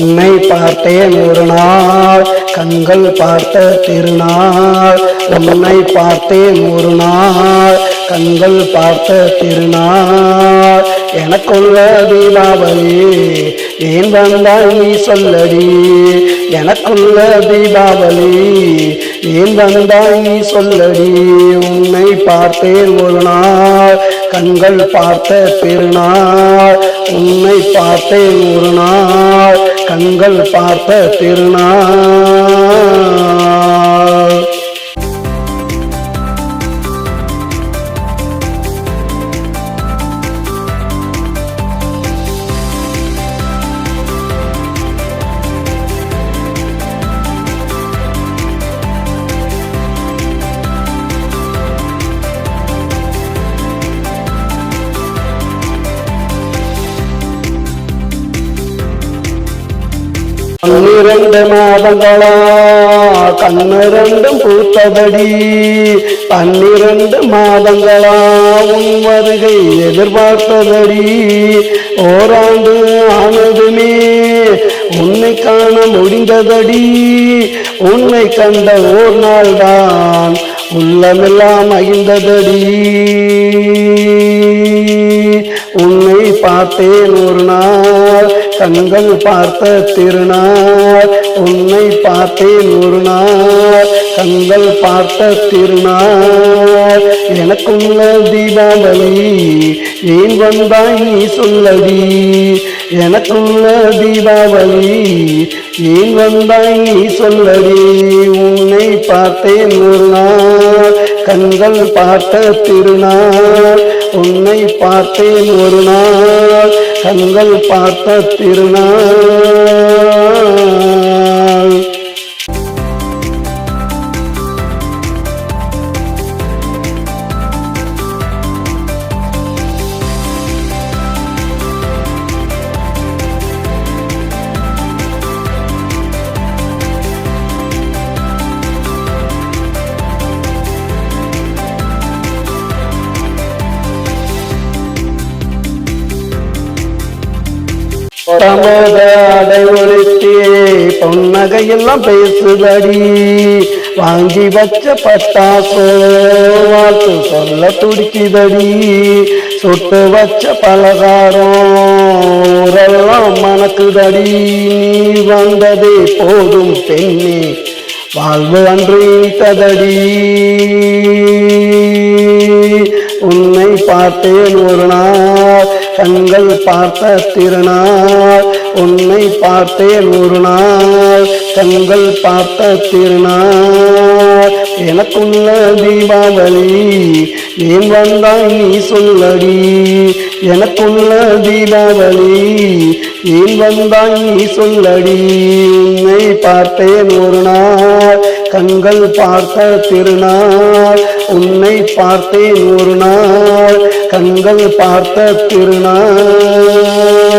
உன்னை பார்த்தேன் ஒரு நாள் கண்கள் பார்த்த திருநாள். உன்னை பார்த்தேன் ஒரு நாள் கண்கள் பார்த்த திருநாள். எனக்குள்ள தீபாவளி ஏன் வந்தாய் நீ சொல்லடி. எனக்குள்ள தீபாவளி ஏன் வந்தாய் நீ சொல்லடி. உன்னை பார்த்தேன் ஒரு நாள் கண்கள் பார்த்த திருநாள். உன்னை பார்த்தேன் ஒரு நாள் கண்கள் பார்த்த திருநாள். பன்னிரண்டு மாதங்களா கண்ணிரண்டும் பூத்தபடி. 12 மாதங்களா உன் வருகை எதிர்பார்த்தபடி. ஓராண்டு ஆனதுமே உன்னை காண முடிந்ததடி. உன்னை கண்ட ஓர் நாள் தான் உள்ளமெல்லாம் மகிழ்ந்ததடி. உன்னை பார்த்தேன் ஒரு நாள் கண்கள் பார்த்த திருநாள். உன்னை பார்த்தேன் ஒரு நாள் கண்கள் பார்த்த திருநாள். எனக்குள்ள தீபாவளி ஏன் வந்தாய் நீ சொல்லடி. எனக்குள்ள தீபாவளி ஏன் வந்தாய் நீ சொல்லடி. உன்னை பார்த்தேன் ஒரு நாள் கண்கள் பார்த்த திருநாள். உன்னை பார்த்தேன் ஒரு நாள் கண்கள் பார்த்த திருநாள். தமத அடை ஒழித்தே பொன்னகையெல்லாம் பேசுதடி. வாங்கி வச்ச பட்டாசோ வாழ்த்து சொல்ல துடிக்குதடி. சுட்டு வச்ச பலகாரம் ஊரெல்லாம் மணக்குதடி. நீ வந்ததே போதும் பெண்ணே வாழ்வு அன்று இனித்ததடி. உன்னை பார்த்தேன் ஒரு நாள் கண்கள் பார்த்த திருநாள். உன்னை பார்த்தேன் ஒரு நாள் கண்கள் பார்த்த திருநாள். எனக்குள்ள தீபாவளி ஏன் வந்தாய் நீ சொல்லடி. எனக்குள்ள தீபாவளி ஏன் வந்தாய் நீ சொல்லடி. உன்னை பார்த்தேன் ஒரு நாள் கண்கள் பார்த்த திருநாள். உன்னை பார்த்தேன் ஒரு நாள் கண்கள் பார்த்த திருநாள்.